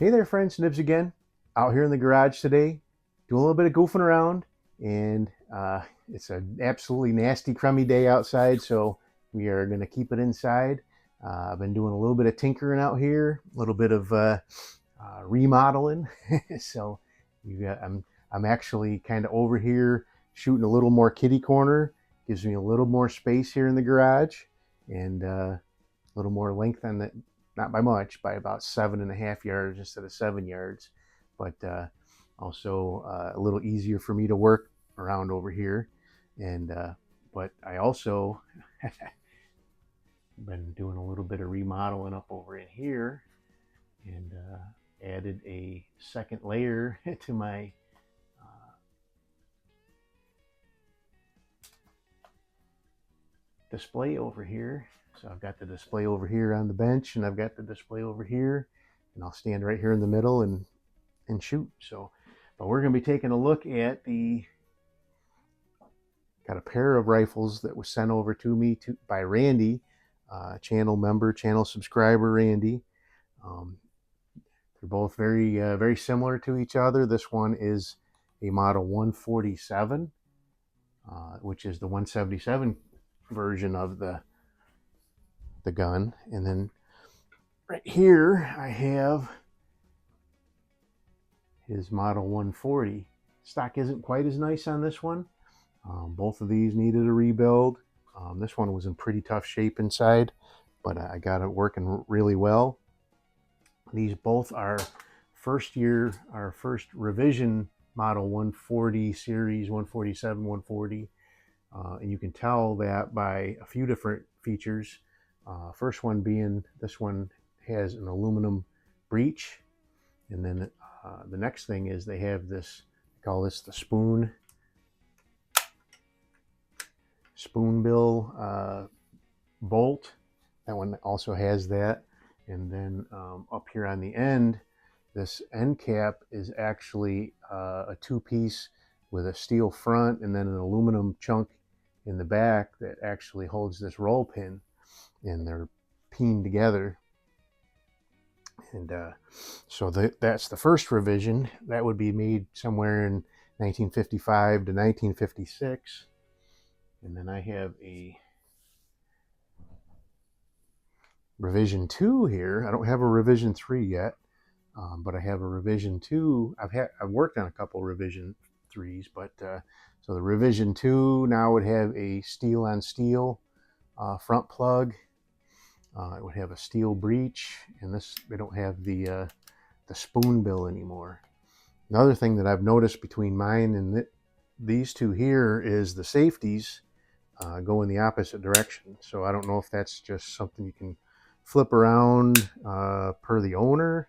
Hey there friends, Nibs again. Out here in the garage today, doing a little bit of goofing around, and it's an absolutely nasty, crummy day outside, so we are going to keep it inside. I've been doing a little bit of tinkering out here, a little bit of remodeling. So I'm actually kind of over here shooting a little more kitty corner. Gives me a little more space here in the garage, and a little more length on the, not by much, by about 7.5 yards instead of 7 yards, but also a little easier for me to work around over here. And but I also been doing a little bit of remodeling up over in here, and added a second layer to my display over here. So I've got the display over here on the bench, and I've got the display over here, and I'll stand right here in the middle and shoot. So, but we're going to be taking a look at got a pair of rifles that was sent over to me by Randy, channel member, channel subscriber Randy. They're both very similar to each other. This one is a model 147, which is the 177 version of the gun. And then right here I have his model 140. Stock isn't quite as nice on this one. Both of these needed a rebuild. This one was in pretty tough shape inside, but I got it working really well. These both are first revision model 140 series, 147, 140. And you can tell that by a few different features. First one being this one has an aluminum breech. And then the next thing is they have this, I call this the spoon bill bolt. That one also has that. And then up here on the end, this end cap is actually a two-piece with a steel front and then an aluminum chunk in the back that actually holds this roll pin, and they're pinned together. And so that's the first revision. That would be made somewhere in 1955 to 1956. And then I have a revision 2 here. I don't have a revision 3 yet, but I have a revision 2. I've worked on a couple revision 3s, but so the revision 2 now would have a steel on steel front plug. It would have a steel breech, and this, they don't have the spoon bill anymore. Another thing that I've noticed between mine and these two here is the safeties go in the opposite direction. So I don't know if that's just something you can flip around per the owner,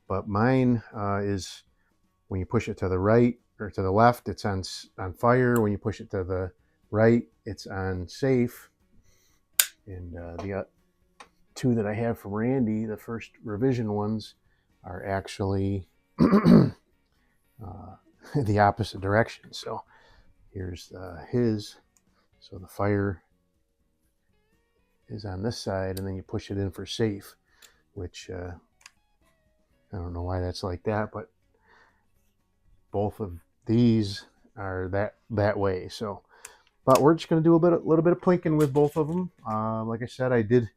but mine is when you push it to the right or to the left, it's on fire. When you push it to the right, it's on safe. And the two that I have from Randy, the first revision ones, are actually the opposite direction. So here's his. So the fire is on this side, and then you push it in for safe, which I don't know why that's like that, but both of these are that way. So, but we're just going to do a little bit of plinking with both of them. Like I said, I did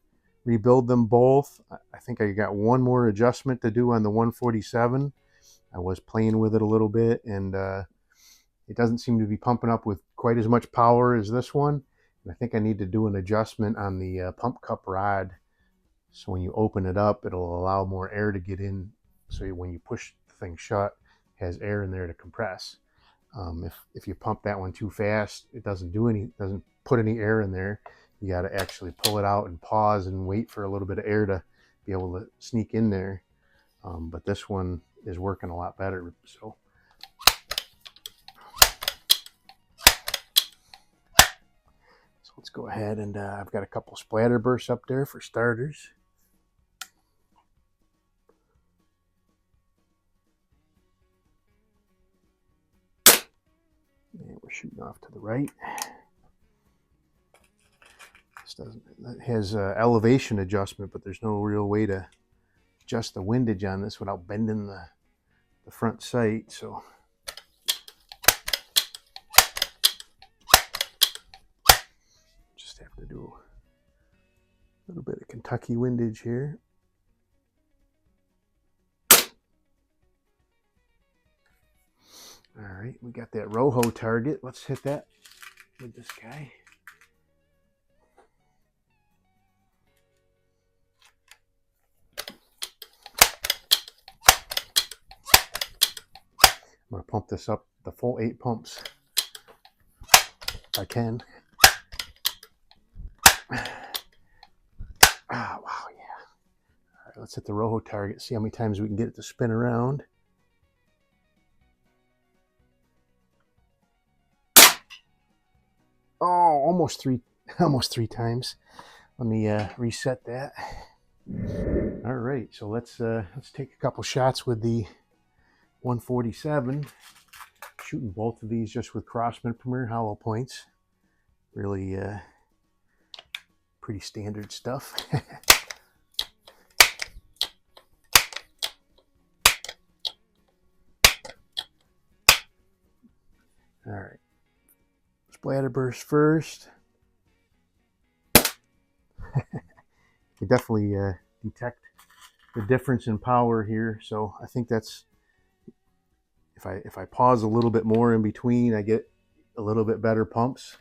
rebuild them both. I think I got one more adjustment to do on the 147. I was playing with it a little bit, and it doesn't seem to be pumping up with quite as much power as this one. And I think I need to do an adjustment on the pump cup rod. So when you open it up, it'll allow more air to get in. So when you push the thing shut, it has air in there to compress. If you pump that one too fast, it doesn't put any air in there. You got to actually pull it out and pause and wait for a little bit of air to be able to sneak in there. But this one is working a lot better. So let's go ahead, and I've got a couple splatter bursts up there for starters. And we're shooting off to the right. This doesn't, it has elevation adjustment, but there's no real way to adjust the windage on this without bending the front sight. So just have to do a little bit of Kentucky windage here. All right, we got that Rojo target. Let's hit that with this guy. I'm going to pump this up the full 8 pumps if I can. Ah, wow, yeah. All right, let's hit the Rojo target, see how many times we can get it to spin around. Oh, almost three times. Let me reset that. All right, so let's take a couple shots with the 147. Shooting both of these just with Crosman Premier hollow points. Really pretty standard stuff. All right, splatterburst first. You definitely detect the difference in power here, so I think that's, if I pause a little bit more in between, I get a little bit better pumps.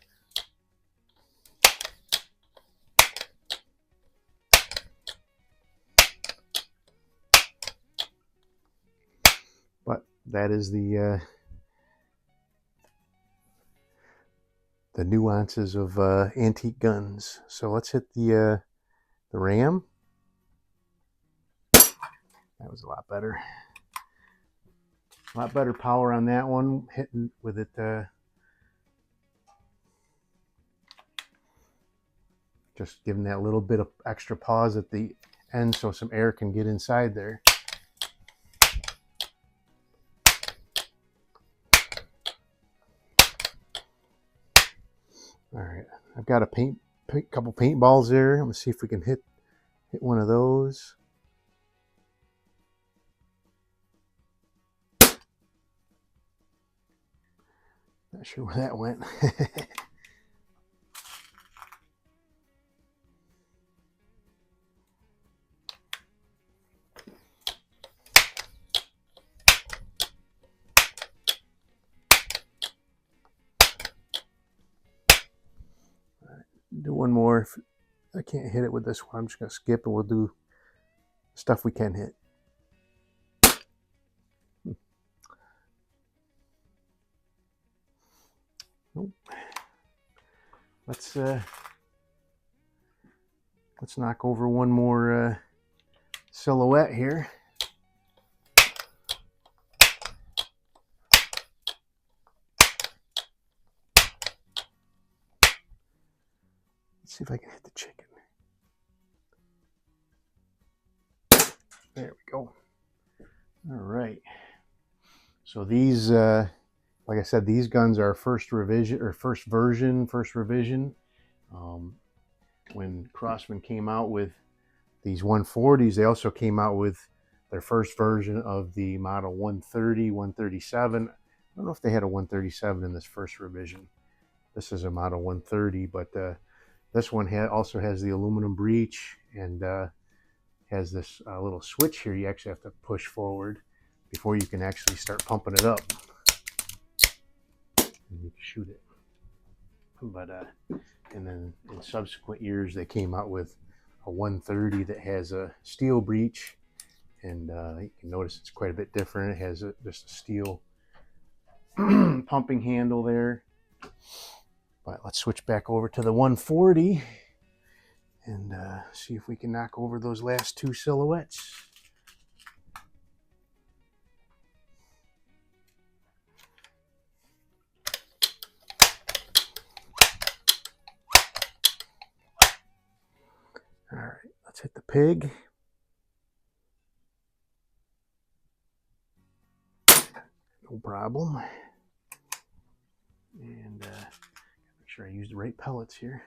But that is the nuances of antique guns. So let's hit the ram. That was a lot better. A lot better power on that one, hitting with it just giving that little bit of extra pause at the end so some air can get inside there. All right, I've got a couple paintballs there. I'm gonna see if we can hit one of those. Not sure where that went. All right, do one more. If I can't hit it with this one, I'm just gonna skip and we'll do stuff we can hit. Nope. Let's knock over one more silhouette here. Let's see if I can hit the chicken. There we go. All right. So these, like I said, these guns are first revision. When Crosman came out with these 140s, they also came out with their first version of the model 130, 137. I don't know if they had a 137 in this first revision. This is a model 130, but this one also has the aluminum breech and has this little switch here. You actually have to push forward before you can actually start pumping it up. And you can shoot it. But and then in subsequent years, they came out with a 130 that has a steel breech, and you can notice it's quite a bit different. It has just a steel pumping handle there. But let's switch back over to the 140 and see if we can knock over those last two silhouettes. All right, let's hit the pig. No problem. And make sure I use the right pellets here.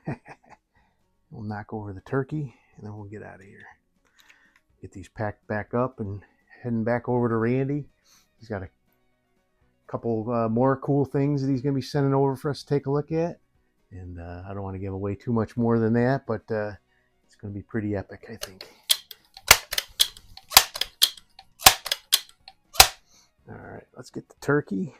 We'll knock over the turkey and then we'll get out of here. get these packed back up and heading back over to Randy. He's got a couple more cool things that he's going to be sending over for us to take a look at. And I don't want to give away too much more than that, but it's going to be pretty epic, I think. All right, let's get the turkey.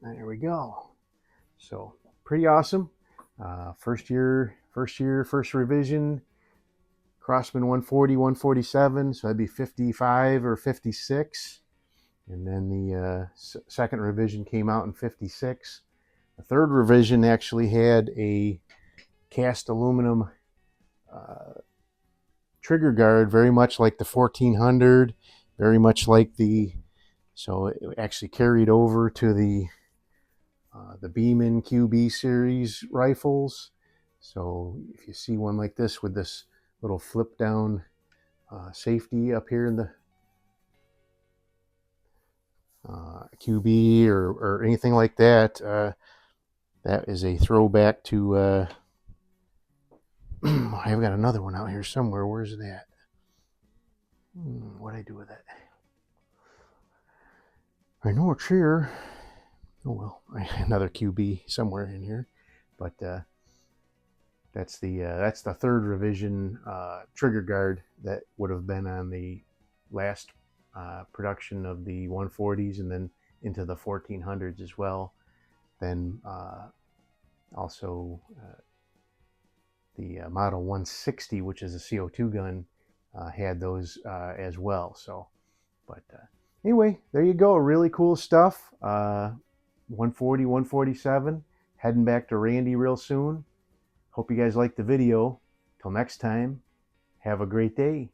There we go. So pretty awesome. First revision, Crosman 140, 147. So that'd be 55 or 56. And then the second revision came out in 56. The third revision actually had a cast aluminum trigger guard, very much like the 1400, very much like so it actually carried over to the Beeman QB series rifles. So if you see one like this with this little flip down safety up here in the QB or anything like that, that is a throwback to I've got another one out here somewhere. Where's it at? What'd I do with it? I know it's here. Oh well, another QB somewhere in here, but that's the third revision trigger guard that would have been on the last production of the 140s and then into the 1400s as well. Then also the model 160, which is a CO2 gun, had those as well. So, but anyway, there you go. Really cool stuff. 140, 147. Heading back to Randy real soon. Hope you guys liked the video. Till next time, have a great day.